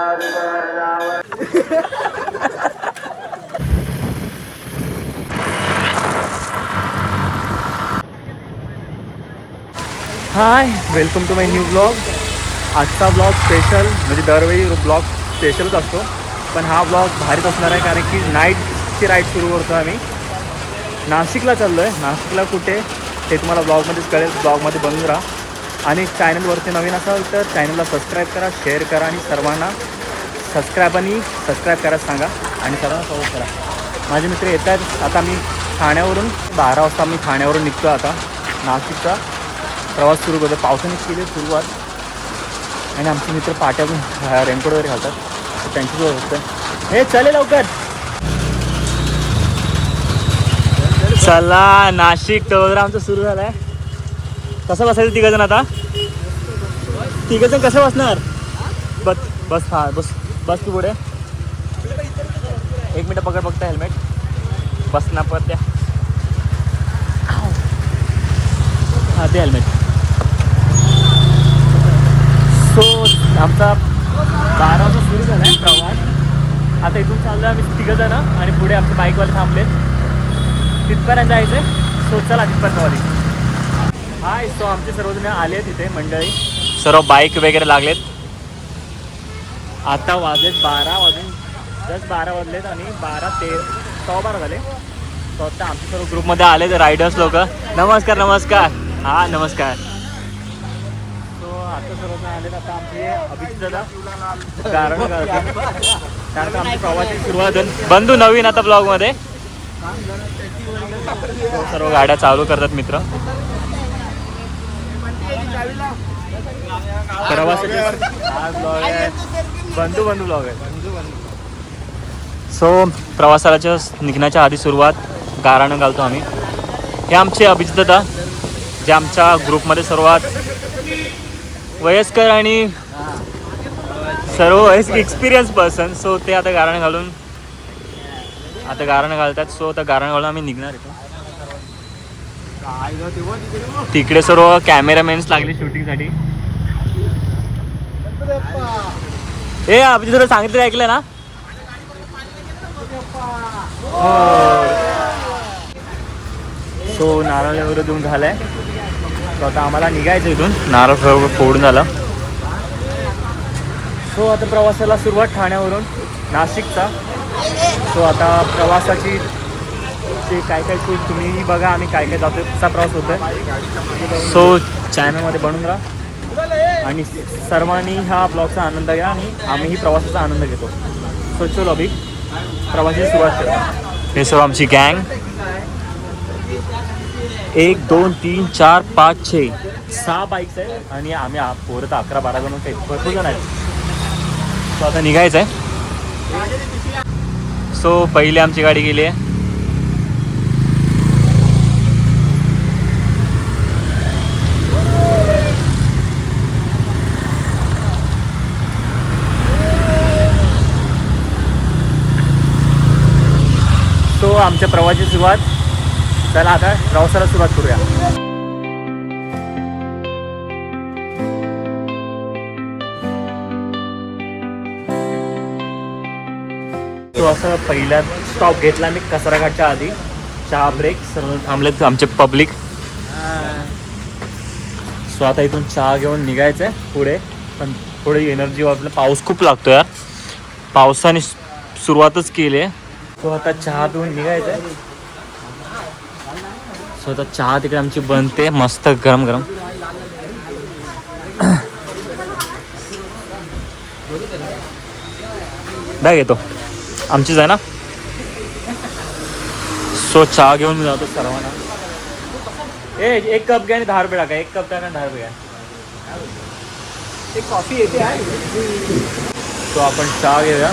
High, welcome to my new blog. आजचा blog special, म्हणजे दरवेळी ब्लॉग स्पेशलच असतो, पण हा ब्लॉग भारीच असणार आहे कारण की नाईटची राईड सुरू करतो आम्ही. नाशिकला चाललो आहे. नाशिकला कुठे ते तुम्हाला ब्लॉगमध्येच कळेल. ब्लॉगमध्ये बनून राहा आणि चॅनलवरती नवीन असाल तर चॅनलला सबस्क्राईब करा, शेअर करा आणि सर्वांना सबस्क्राईब करायला सांगा आणि सर्वांना फॉलो करा. माझे मित्र येत आहेत. आता मी ठाण्यावरून 12 वाजता मी ठाण्यावरून निघतो. आता नाशिकचा प्रवास सुरू करतो. पावसाने केली सुरुवात आणि आमचे मित्र पाट्यातून रेनकोट वगैरे घालतात, तर त्यांच्यासोबत होतं. हे चले लवकर, चला. नाशिक टोल आमचं सुरू झालं आहे. कसं बसायचं तिघंजण? आता तिघंजण कसं बसणार? बस बस हा बस बस तू पुढे. 1 मिनटं पकड फक्त हेल्मेट. बसना परत द्या. हां ते हेल्मेट. सो आमचा 12 वाजता सुरू झाला आहे प्रवास. आता इथून चाललो आहे आम्ही तिघंजण आणि पुढे आमचे बाईकवाले थांबलेत. तिथपर्यंत जायचं आहे. सो चला तिथपर्यंत. हाय, सो आमचे सर्वजण आले तिथे मंडळी, सर्व बाईक वगैरे लागलेत. आता वाजलेत 12 वाजून 12 वाजलेत आणि 12:13 झाले. सो आता आमचे सर्व ग्रुपमध्ये आले ते रायडर्स लोक. नमस्कार नमस्कार. हां नमस्कार. सो आता सर्वजण आलेत. आता आमचे अभिजित दादा कारण का आमची प्रवासाची सुरुवात बंधू नवीन आता ब्लॉगमध्ये. सर्व गाड्या चालू करतात मित्र. प्रवासाचे हा ब्लॉग आहे, बंधू ब्लॉग आहे. सो प्रवासाच्या निघण्याच्या आधी सुरुवात गाराणं घालतो आम्ही. हे आमचे अभिजित दादा, जे आमच्या ग्रुपमध्ये सर्वात वयस्कर आणि सर्व एक्सपिरियन्स पर्सन. सो ते आता गाराणं घालतात. सो आता गाराणं घालून आम्ही निघणार येतो. तिकडे सर्व कॅमेरामॅन्स लागले शूटिंगसाठी. हे अभिजित दादा सांगितलं ऐकलं ना? सो नारळ वगैरे देऊन झालाय. सो आता आम्हाला निघायचं इथून. नारळ फोडून झालं. सो आता प्रवासाला सुरुवात ठाण्यावरून नाशिकचा. सो आता प्रवासाची ते काय तुम्ही बघा आम्ही काय जातो, कसा प्रवास होतोय. सो चॅनलमध्ये बनून राहा आणि सर्वांनी ह्या ब्लॉगचा आनंद घ्या आणि आम्हीही प्रवासाचा आनंद घेतो. सो चलो अभि प्रवासाची सुरुवात करा. हे सर्व आमची गँग 1 2 3 4 5 6 6 बाईक्स आहेत आणि आम्ही पोरं तर 11-12 जण काही भरपूर जण आहेत. सो आता निघायचं आहे. सो पहिली आमची गाडी गेली आहे. सो आमच्या प्रवासाची सुरुवात. चला आता प्रवासाला सुरुवात करूया. तो असं पहिला स्टॉप घेतला मी कसराघाटच्या आधी. चहा ब्रेक. सर्व थांबलेत आमचे पब्लिक. सो आता इथून चहा घेऊन निघायचं आहे पुढे. पण थोडी एनर्जी वाटलं. पाऊस खूप लागतो यार. पावसाने सुरुवातच केली आहे. सो आता चहा पिऊन निघायचं आहे. सो आता चहा तिकडे आमची बनते मस्त गरम गरम. बॅग येतो आमचीच आहे ना. सो चहा घेऊन मी जातो सर्वांना. 1 कप घ्या आणि 10 रुपये टाका. 1 कप टाका आणि 10 रुपये घ्या. एक कॉफी येते आहे. सो आपण चहा घेऊया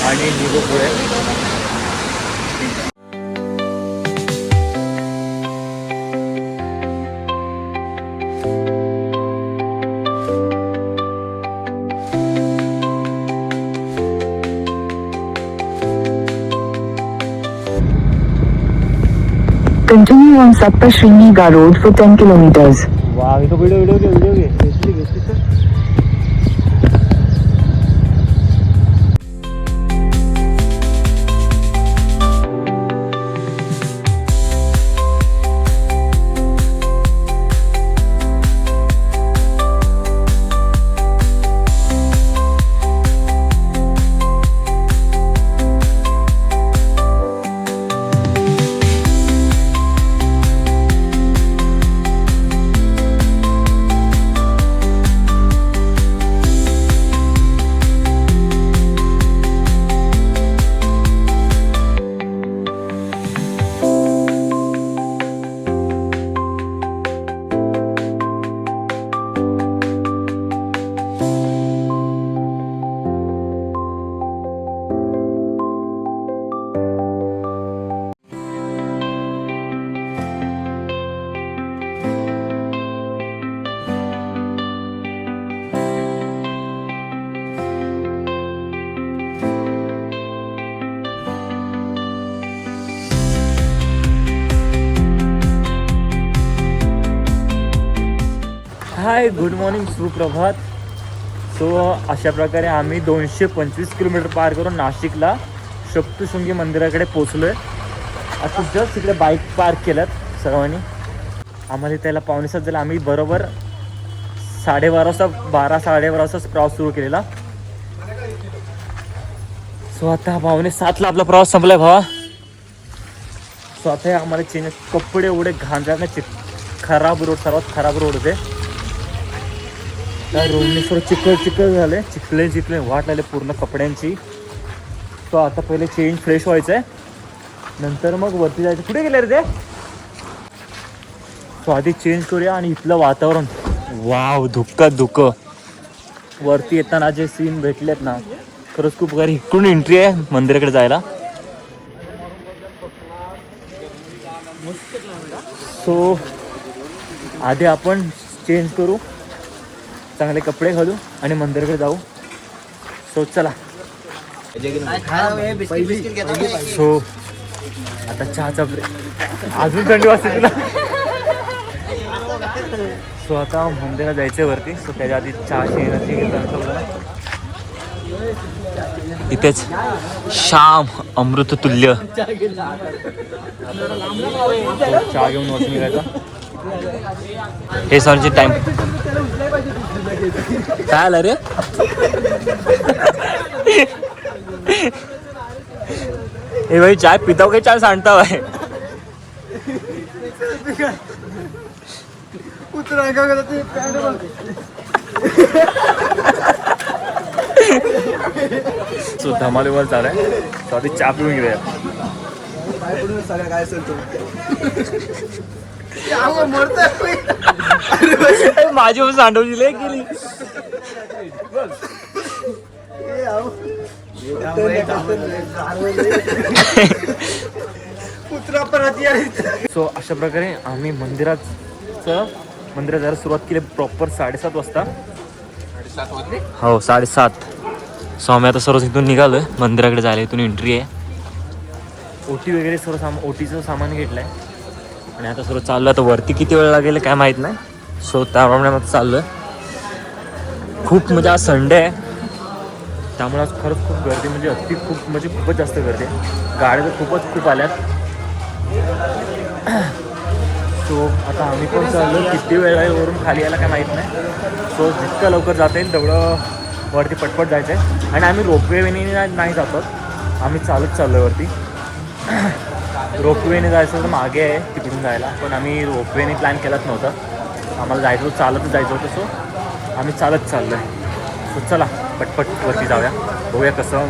आणि निघू पुढे. Continue on Sapta Sriniga Road for 10 kilometers. वाह, ये तो वीडियो घे. हाय गुड मॉर्निंग सुप्रभात. सो अशा प्रकारे आम्ही 225 किलोमीटर पार करून नाशिकला सप्तशृंगी मंदिराकडे पोचलो आहे. आता जस्ट तिकडे बाईक पार्क केल्यात सर्वांनी. आम्हाला त्याला 5:45 झाला. आम्ही बरोबर 12:30 वाजता प्रवास सुरू केलेला. सो आता 6:45ला आपला प्रवास संपलाय भावा. सो आता आम्हाला चेंज कपडे एवढे घाण जात खराब रोड, सर्वात खराब रोड होते. त्या रोडने सर्व चिखल झाले, चिखले वाट लागले पूर्ण कपड्यांची. तो आता पहिले चेंज फ्रेश व्हायचं आहे, नंतर मग वरती जायचं. कुठे गेले रे ते? तो आधी चेंज करूया. आणि इथलं वातावरण वाव, धुक्क वरती येताना जे सीन भेटलेत ना, खरंच खूप भारी. इकडून एंट्री आहे मंदिराकडे जायला. सो आधी आपण चेंज करू, चांगले कपडे घालू आणि मंदिराकडे जाऊ. सो चला. सो आता चहाचा ब्रेक. अजून थंडी वाजते तुला. सो आता मंदिरात जायचं आहे वरती. सो त्याच्या आधी चहाची एनर्जी घेताना इथेच श्याम अमृत तुल्य चहा घेऊन वरती निघायचा. हे सॉरीचे टाइम काय आलं रे? ए भाई चाय पीता हो, चाय सांडता है? सो धमालीवर चालू आहे. तो आधी चहा पिऊन घेऊया. माझी सांडवली गेली. सो अशा प्रकारे आम्ही मंदिरात जायला सुरुवात केली. प्रॉपर 7:30 वाजता. हो 7:30. सो आम्ही आता सर्व इथून निघालोय मंदिराकडे जायला. इथून एंट्री आहे. ओटी वगैरे सर्व ओटीचं सामान घेतलंय आणि आता सर्व चाललं. आता वरती किती वेळ लागेल काय माहीत नाही. सो त्याप्रमाणे मग चाललोय. खूप म्हणजे आज संडे आहे, त्यामुळे आज खरंच खूप गर्दी, म्हणजे खूपच जास्त गर्दी आहे. गाड्या तर खूप आल्यात. सो आता आम्ही पण चाललो. किती वेळ आहे वरून खाली यायला काय माहीत नाही. सो जितकं लवकर जाता येईल तेवढं वरती पटपट जायचं आहे. आणि आम्ही रोपवेने नाही जातो, आम्ही चालत चाललो वरती. रोपवेने जायचं तर मागे आहे तिकडून जायला, पण आम्ही रोपवेने प्लॅन केलाच नव्हता. आम्हाला जायचं होतं, चालतच जायचं होतं. सो आम्ही चालत चाललो आहे. सो चला पटपट वरती जाऊया, बघूया कसं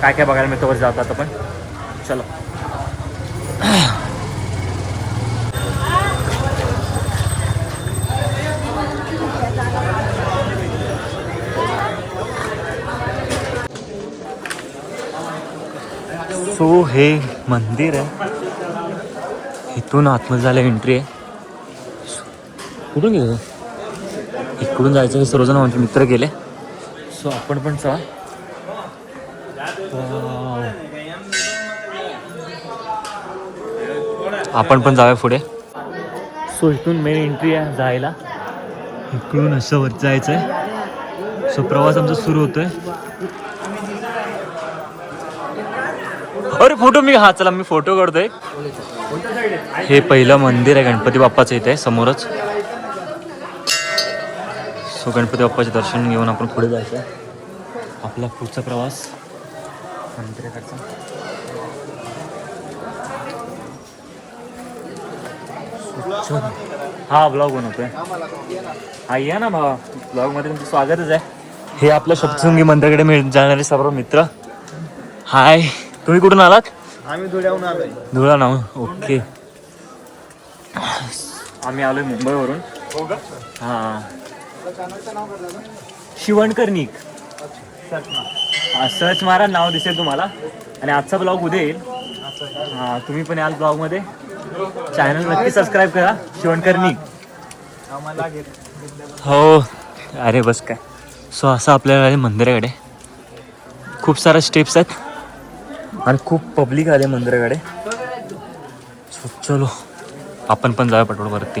काय बघायला मिळतं वर जातात आपण. चलो. सो हे मंदिर आहे. इथून आतमध्ये जायला एंट्री आहे. कुठून गेलं? इकडून जायचं. हे सर्वजण माझे मित्र गेले. सो आपण पण चला. आपण पण जाऊया पुढे. सो इथून मेन एंट्री आहे जायला. इकडून असं वर जायचं आहे. सो प्रवास आमचा सुरू होतोय. अरे फोटो चला मी फोटो काढतोय. हे पहिलं मंदिर आहे गणपती बाप्पाचं इथे समोरच. सो गणपती बाप्पाचे दर्शन घेऊन आपण पुढे जायचं आहे. आपला पुढचा प्रवास मंदिराकडचा. हा ब्लॉग बनवतोय. हा या ना भावा, ब्लॉगमध्ये तुमचं स्वागतच आहे. हे आपल्या सप्तशृंगी मंदिराकडे जाणारे सर्व मित्र. हाय, तुम्ही कुठून आलात? आम्ही धुळ्याहून आलोय. धुळा ना. ओके. आम्ही आलोय मुंबईवरून. हां, शिवणकर्णिक सर्च मारा, नाव दिसेल तुम्हाला. आणि आजचा ब्लॉग उद्या येईल. हां, तुम्ही पण याल ब्लॉगमध्ये. चॅनल नक्की सबस्क्राईब करा, शिवणकर्णिक. हो. अरे बस काय. सो असं आपल्याला मंदिराकडे खूप साऱ्या स्टेप्स आहेत आणि खूप पब्लिक आले मंदिराकडे. सो चलो आपण पण जाऊया पटपट वरती.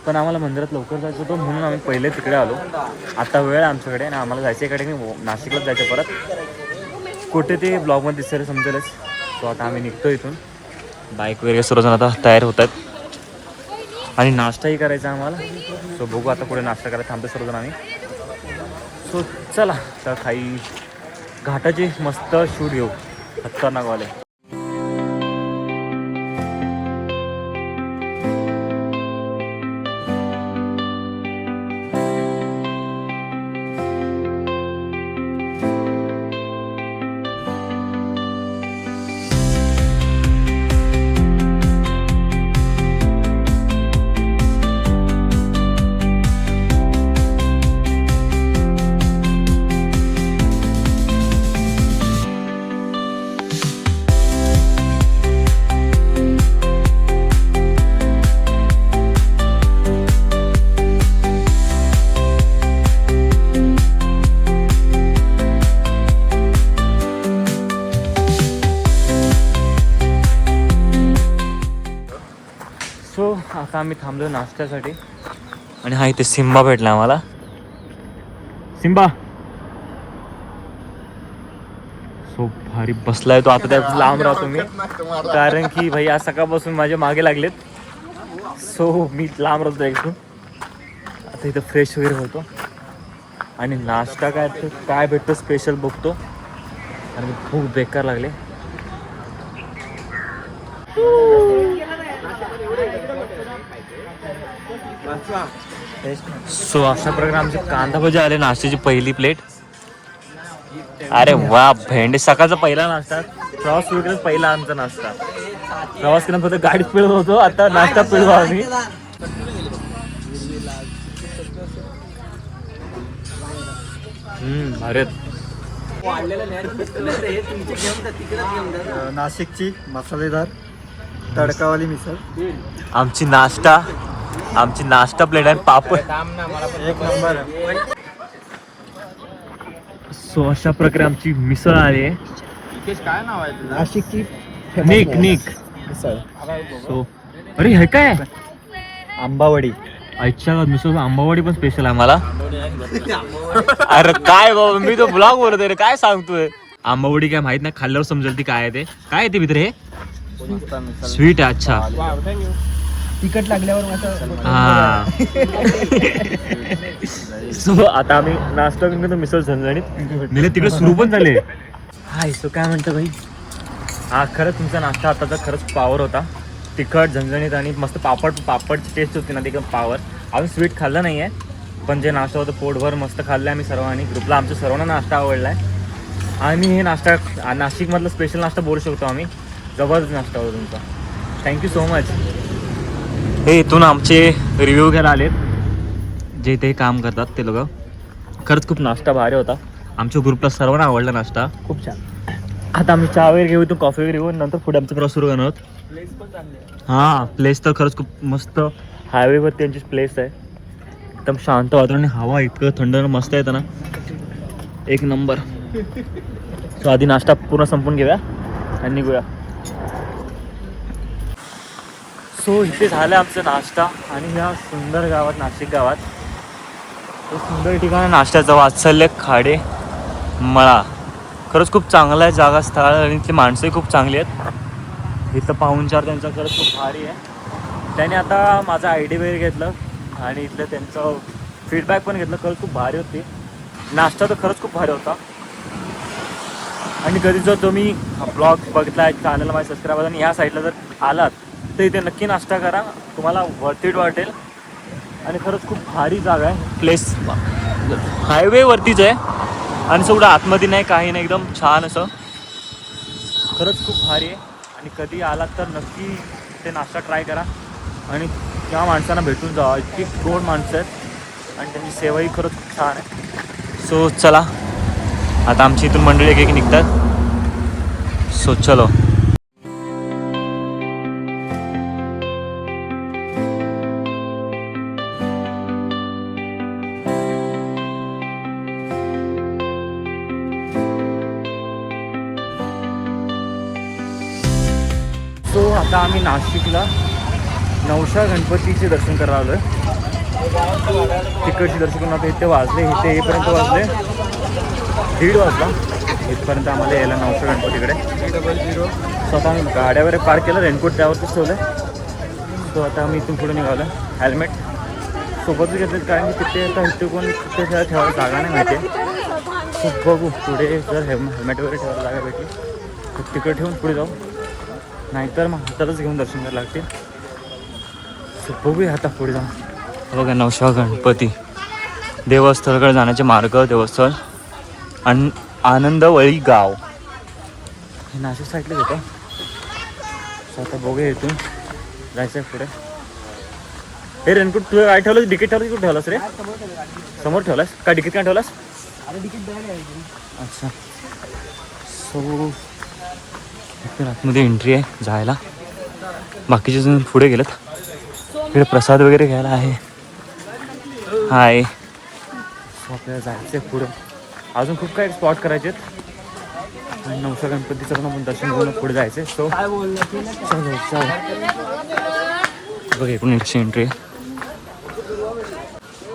पण आम्हाला मंदिरात लवकर जायचं होतं म्हणून आम्ही पहिले तिकडे आलो. आता वेळ आहे आमच्याकडे आणि आम्हाला जायचं इकडे नाशिकलाच जायचं परत. कुठे ते ब्लॉगमध्ये दिसेल समजेलच. सो आता आम्ही निघतो इथून. बाईक वगैरे सर्वजण आता तयार होत आहेत आणि नाश्ताही करायचा आम्हाला. सो बघू आता पुढे नाश्ता करायला थांबतो सर्वजण आम्ही. सो चला तर काही घाटाची मस्त शूट घेऊ खतरनाकवाले. सो आता आम्ही थांबलो नाश्त्यासाठी आणि हा इथे सिम्बा भेटला आम्हाला. सिम्बा सो भारी बसलाय तो. आता त्या लांब राहतो मी कारण की भाई आज सकाळपासून माझ्या मागे लागलेत. सो मी लांब राहतो एकदम. आता इथं फ्रेश वगैरे होतो आणि नाश्ता काय भेटतो स्पेशल बघतो आणि खूप बेकार लागले. सो अशा प्रकारे आमचे कांदा भजी आले नाश्त्याची पहिली प्लेट. अरे वा भेंडे. सकाळचा पहिला नाश्ता. प्रवास वगैरे पहिला आमचा नाश्ता. प्रवास केला फक्त गाडीत पिळत होतो. आता नाश्ता पिळतो आम्ही. भारत नाशिकची मसालेदार तडकावाली मिसळ. आमची नाश्ता प्लेट आणि पापड एक नंबर. सो अशा प्रकारे आमची मिसळ आली आहे. काय नाव आहे नाशिकची निक मिसळ. सो अरे हे काय आंबावडी. अच्छा मिसळ आंबावडी पण स्पेशल आहे मला. अरे काय बाबा मी तो ब्लॉग बोलतोय रे. काय सांगतोय. आंबावडी काय माहित नाही. खाल्ल्यावर समजेल ती काय आहे ते. काय आहे ते मित्र हे स्वीट आहे. अच्छा तिखट लागल्यावर हा. सो आता आम्ही नाश्ता करून मिसळ झणझणीत मिले तिकडे सुरू पण झाले. हाय सो काय म्हणतो भाई. हा खरंच तुमचा नाश्ता आताचा खरंच पावर होता. तिखट झणझणीत आणि मस्त पापडची टेस्ट होती ना ती एकदम पावर. अजून स्वीट खाल्लं नाही आहे पण जे नाश्ता होतं पोटभर मस्त खाल्लं आम्ही सर्वांनी. ग्रुपला आमच्या सर्वांना नाश्ता आवडला आहे आणि हे नाश्ता नाशिकमधला स्पेशल नाश्ता बोलू शकतो आम्ही. जबरदस्त नाश्ता होता तुमचा. Thank you so much. हे इथून आमचे रिव्ह्यू घ्यायला आलेत जे इथे काम करतात ते लोक. खरंच खूप नाश्ता भारी होता. आमच्या ग्रुपला सर्वांना आवडला नाश्ता. खूप छान. आता आम्ही चहा वगैरे घेऊ, कॉफी वगैरे घेऊ, नंतर पुढे आमचा प्रवास सुरू करणार आहोत. हां प्लेस तर खरंच खूप मस्त. हायवेवर त्यांची प्लेस आहे. एकदम शांत वातावरण. हवा इतकं थंड मस्त येतं ना एक नंबर. सो आधी नाश्ता पूर्ण संपून घेऊया आणि निघूया. सो इथे झालं आमचा नाश्ता आणि ह्या सुंदर गावात नाशिक गावात तो सुंदर ठिकाण नाश्त्याचं वात्सल्य खाडे मळा. खरंच खूप चांगलं आहे जागा स्थळ आणि इथली माणसंही खूप चांगली आहेत. इथं पाहुणचार त्यांचा खरंच खूप भारी आहे. त्याने आता माझा ID वगैरे घेतलं आणि इथलं त्यांचं फीडबॅक पण घेतलं. खरंच खूप भारी होती. नाश्ता तर खरंच खूप भारी होता. आणि कधी जर तुम्ही ब्लॉग बघितला आहे चॅनलला माझ्या सबस्क्राईब आणि ह्या साईडला जर आलात तर इथे नक्की नाश्ता करा. तुम्हाला वर्थ इट वाटेल आणि खरंच खूप भारी जागा आहे. प्लेस हायवेवरतीच आहे आणि सगळं आतमध्ये नाही काही नाही. एकदम छान असं खरंच खूप भारी आहे. आणि कधी आलात तर नक्की ते नाश्ता ट्राय करा आणि त्या माणसांना भेटून जावा. इतकी गोड माणसं आहेत आणि त्यांची सेवाही खरंच खूप छान आहे. सो चला आता आमची इथून मंडळी एक निघतात. सो चलो. सो आता आम्ही नाशिकला नवशा गणपतीचे दर्शन करायला आलो आहे. तिकडची दर्शन करून आता इथे वाजले, इथे येईपर्यंत वाजले 1:30 वाजला. इथपर्यंत आम्हाला यायला नवसा गणपतीकडे. सो आता आम्ही गाड्यावर पार्क केलं, रेनकोट त्यावरतीच ठेवलं. सो आता आम्ही इथून पुढे निघालो. हेल्मेट सोबतच घेतलेत कारण की तिथे आता इथे कोण तिथे ठेवायला जागा नाही माहिती आहे. सो बघू पुढे जर हेल्मेट वगैरे ठेवायला जागा भेटली तर तिकडे ठेवून पुढे जाऊ, नाहीतर मग हातातच घेऊन दर्शन करायला लागतील. सो बघूया आता पुढे जाऊ. बघा नवसा गणपती देवस्थळकडे जाण्याचे मार्ग. देवस्थळ आणि आनंदवळी गाव हे नाशिक साईडलाच होतं. सो आता बघूया इथून जायचं आहे पुढे. हे रेनकोट तुझं काय ठेवलं, डिकीट ठेवलं, कुठे ठेवलास रे? समोर ठेवलास का? डिकीट काय ठेवलास? अच्छा. सो इथून आतमध्ये एंट्री आहे जायला. बाकीचे जण पुढे गेलेत. इकडे प्रसाद वगैरे घ्यायला आहे. हाय. सो आपल्याला जायचं आहे पुढे. अजून खूप काही स्पॉट करायचे आहेत आणि नवसा गणपतीचं पण आपण दर्शन घेऊन पुढे जायचं आहे. सो चलो चलो. बघा इकडून एकशे एंट्री आहे.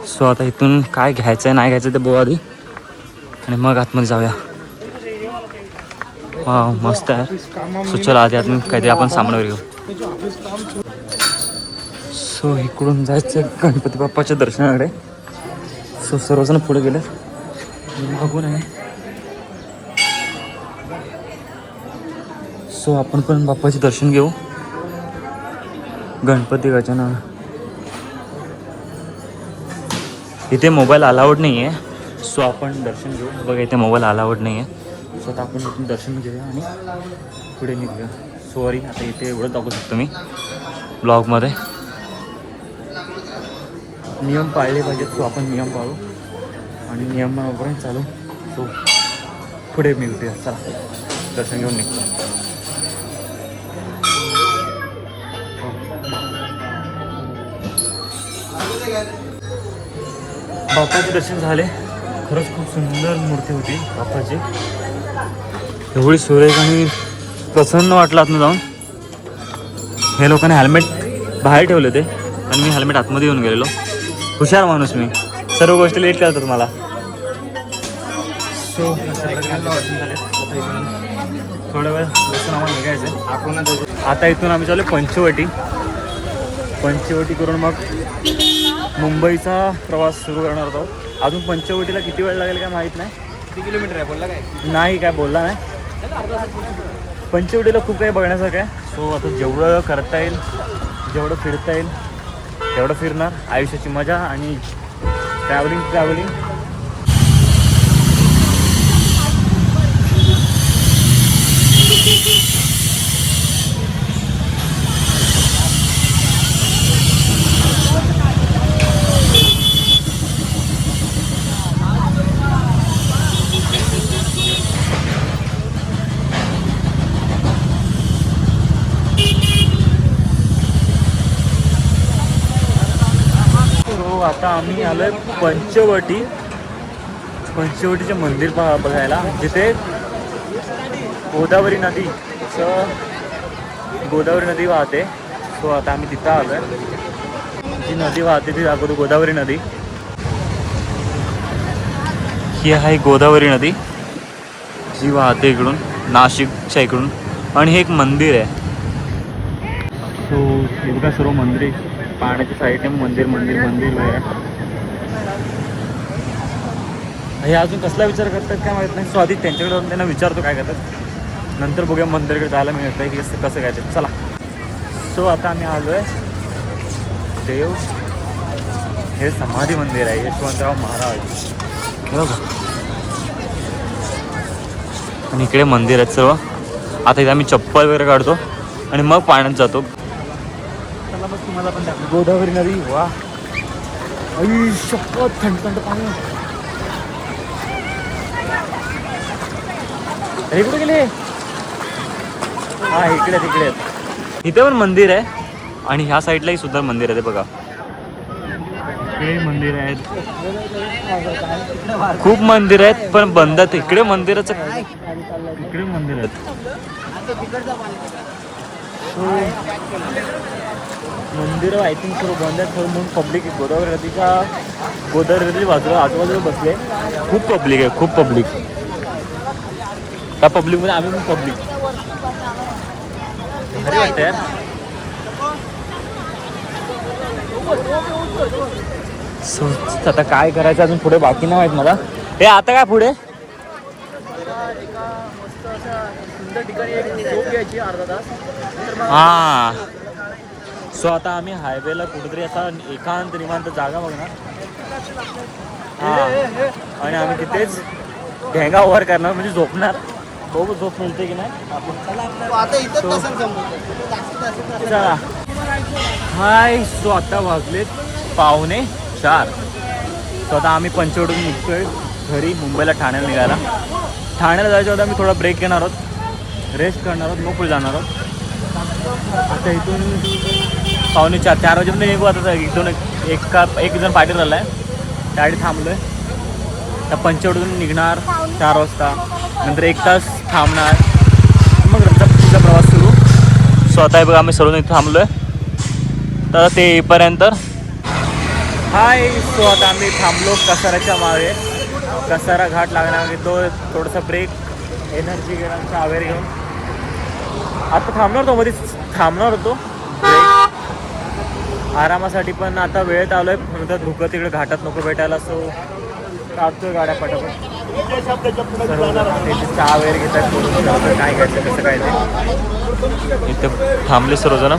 सो आता इथून काय घ्यायचं आहे नाही घ्यायचं ते बघू आधी आणि मग आतमध्ये जाऊया. वा मस्त आहे. सो चला आधी आतमध्ये काहीतरी आपण सामान वगैरे घेऊ. सो इकडून जायचं गणपती बाप्पाच्या दर्शनाकडे. सो सर्वजण पुढे गेले, मागून आहे. सो आपण पण बाप्पाचे दर्शन घेऊ. गणपती गजानन. इथे मोबाईल अलाउड नाही आहे. सो आपण दर्शन घेऊ. बघा इथे मोबाईल अलाउड नाही आहे. सो आता आपण इथून दर्शन घेऊया आणि पुढे निघूया. सॉरी आता इथे एवढं दाखवू शकतो मी ब्लॉगमध्ये. नियम पाळले पाहिजेत. सो आपण नियम पाळू आणि नियमावरून चालू. सो पुढे मिळते. चला दर्शन घेऊन निघतो. बाप्पाचे दर्शन झाले. खरंच खूप सुंदर मूर्ती होती बाप्पाची. एवढी सुरेख आणि प्रसन्न वाटलं आतनं जाऊन. हे लोकांनी हेल्मेट बाहेर ठेवले होते आणि मी हेल्मेट आतमध्ये येऊन गेलेलो. हुशार माणूस मी, सर्व गोष्टी लेट करतात मला. सो थोडा वेळ बसून आम्हाला निघायचं आपण. आता इथून आम्ही चालू पंचवटी करून मग मुंबईचा प्रवास सुरू करणार आहोत. अजून पंचवटीला किती वेळ लागेल काय माहीत नाही. किती किलोमीटर आहे बोलला काय? नाही काय बोलला नाही. पंचवटीला खूप काही बघण्यासारखं आहे. सो आता जेवढं करता येईल, जेवढं फिरता येईल तेवढं फिरणार. आयुष्याची मजा आणि ट्रॅव्हलिंग. आता आम्ही आलोय पंचवटीचे मंदिर बघायला, जिथे गोदावरी नदी वाहते. सो आता आम्ही तिथं आलोय. जी नदी वाहते ती दाखवतो, गोदावरी नदी. ही आहे गोदावरी नदी जी वाहते इकडून नाशिकच्या इकडून. आणि हे एक मंदिर आहे. सो हे बघा सर्व मंदिर पाण्याच्या साईडने मंदिर वगैरे. हे अजून कसला विचार करतात काय माहीत नाही. सो आधी त्यांच्याकडे जाऊन त्यांना विचारतो काय करतात, नंतर बघूया मंदिरकडे जायला मिळत आहे की कसं काय ते. चला. सो आता आम्ही आलो आहे देव. हे समाधी मंदिर आहे यशवंतराव महाराज. हे बघा. आणि इकडे मंदिर आहेत सर्व. आता इथे आम्ही चप्पल वगैरे काढतो आणि मग पाण्यात जातो. चला बस तुम्हाला पण दाखव. गोदावरी नदी. वा आई शपथ, थंड पाणी. अरे कुठे गेले? हा इकडे तिकडे. इथे पण मंदिर आहे आणि ह्या साईडलाही सुद्धा मंदिर आहे. ते बघा इकडे मंदिर आहेत, खूप मंदिर आहेत पण बंद आहेत. इकडे मंदिराचं इकडे मंदिर आहेत. मंदिरं आय थिंक सर्व बंद आहेत, सर्व म्हणून पब्लिक गोदावरी नदीच्या बाजूला आजूबाजूला बसले. खूप पब्लिक आहे, खूप पब्लिक. त्या पब्लिकमध्ये आम्ही पण पब्लिक भारी वाटतं यार. आता काय करायचं अजून पुढे बाकी नाही माहीत मला. हे आता काय पुढे सुंदर ठिकाणी एक झोप घ्यायची अर्धा तास. हां. सो आता आम्ही हायवेला कुठेतरी असा एकांत निवांत जागा बघणार. हां. आणि आम्ही तिथेच ढेंगा ओव्हर करणार, म्हणजे झोपणार. बघू झोप मिळते की नाही. चला हाय. सो आता वाजलेत 3:45. सो आता आम्ही पंचवडून निघतोय घरी, मुंबईला ठाण्याला निघायला. ठाण्याला जायच्या होता आम्ही थोडा ब्रेक घेणार आहोत, रेस्ट करणार आहोत, मग पुढे जाणार आहोत. आता इथून 3:45-4 वाजेपर्यंत निघू. आता इथून एक जण पार्टी झाला आहे, त्यासाठी थांबलो आहे. त्या पंचवडून निघणार 4 वाजता, नंतर 1 तास थांबणार, मग पुढचा प्रवास सुरू. सो आता बघा आम्ही सर्व इथं थांबलो आहे, तर ते येईपर्यंत हाय. सो आता आम्ही थांबलो कसाराच्या मागे. कसारा घाट लागणार तो थोडासा ब्रेक, एनर्जी घेणार, चहा वगैरे घेऊन आता थांबणार होतो, मध्ये थांबणार होतो ब्रेक आरामासाठी. पण आता वेळेत आलो आहे, नंतर धुकं तिकडे घाटात नको भेटायला. सो काढतोय गाड्या पटापट. सर्वजण चहा वगैरे घेतात, काय घ्यायचं कसं काय ते इथे थांबले सर्वजण.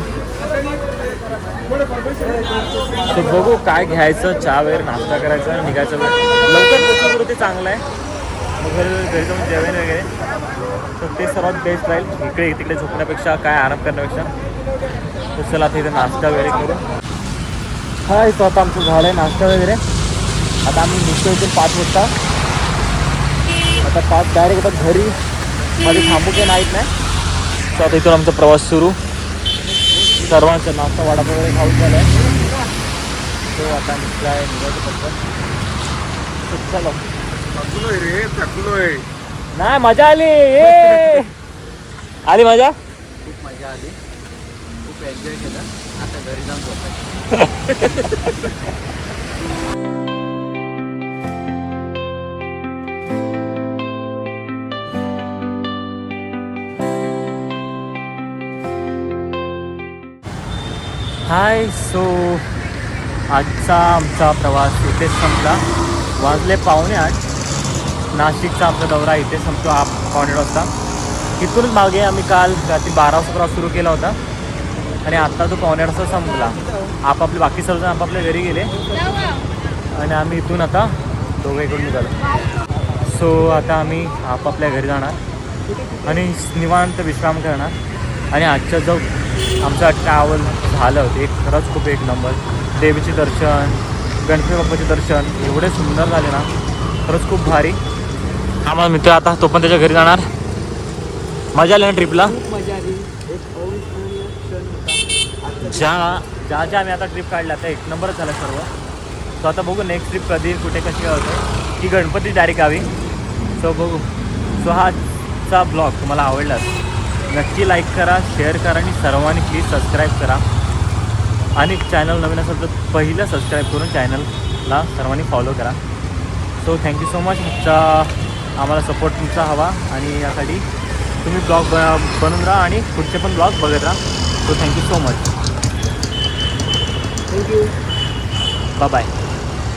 तर बघू काय घ्यायचं, चहा वगैरे नाश्ता करायचा आणि निघायचं. लवकर पोचलं ते चांगलं आहे, मग घरी जाऊन जेवण वगैरे, तर ते सर्वात बेस्ट राहील. इकडे तिकडे झोपण्यापेक्षा, काय आराम करण्यापेक्षा. तर चला आता इथे नाश्ता वगैरे करू. हाय. तो आता आमचं झालं आहे नाश्ता वगैरे. आता आम्ही निघतो इथून 5 वाजता. आता 5 डायरेक्ट आता घरी, मध्ये थांबू काही नाहीत नाही. तर आता इथून आमचा प्रवास सुरू. सर्वांचा नाश्ता वडापाव वगैरे खाऊन झाला आहे. तो आता निघाय निघायचं पटकन. चला नाही, मजा आली. आली मजा, खूप मजा आली, खूप एन्जॉय केलं. आता घरी जाऊन झोपायचं. हाय. सो आजचा आमचा प्रवास इथेच संपला. वाजले 7:45. नाशिकचा आमचा दौरा इथे संपतो 8:15 वाजता. इथूनच मागे आम्ही काल रात्री 12 वाजता प्रवास सुरू केला होता आणि आत्ता तो 7:15 वाजता संपला. आपापले बाकी सर्वजण आपापल्या घरी गेले आणि आम्ही इथून आता दोघं इकडून निघालो. सो आता आम्ही आपापल्या घरी जाणार आणि निवांत विश्राम करणार. आणि आजचा जो आमचा ट्रॅव्हल झालं ते खरंच खूप एक नंबर. देवीचे दर्शन, गणपती बाप्पाचे दर्शन एवढे सुंदर झाले ना, खरंच खूप भारी. आम्हाला मित्र आता तो पण त्याच्या घरी जाणार. मजा आली ना ट्रिपला. खूप मजा आली. एक अविस्मरणीय क्षण होता. ज्या आम्ही आता ट्रिप काढल्या आता एक नंबरच झाला सर्व. सो आता बघू नेक्स्ट ट्रिप कधी कुठे कशी काय होते, की गणपती डायरेक्ट गावी. सो बघू. सो हाचा ब्लॉग तुम्हाला आवडलाच नक्की लाईक करा, शेअर करा आणि सर्वांनी प्लीज सबस्क्राईब करा. आणि चॅनल नवीन असेल तर पहिलं सबस्क्राईब करून चॅनलला सर्वांनी फॉलो करा. So thank you so much. आम्हाला सपोर्ट तुमचा हवा आणि यासाठी तुम्ही ब्लॉग बनवून राहा आणि पुढचे पण ब्लॉग बघत राहा. So thank you so much. Thank you. Bye bye.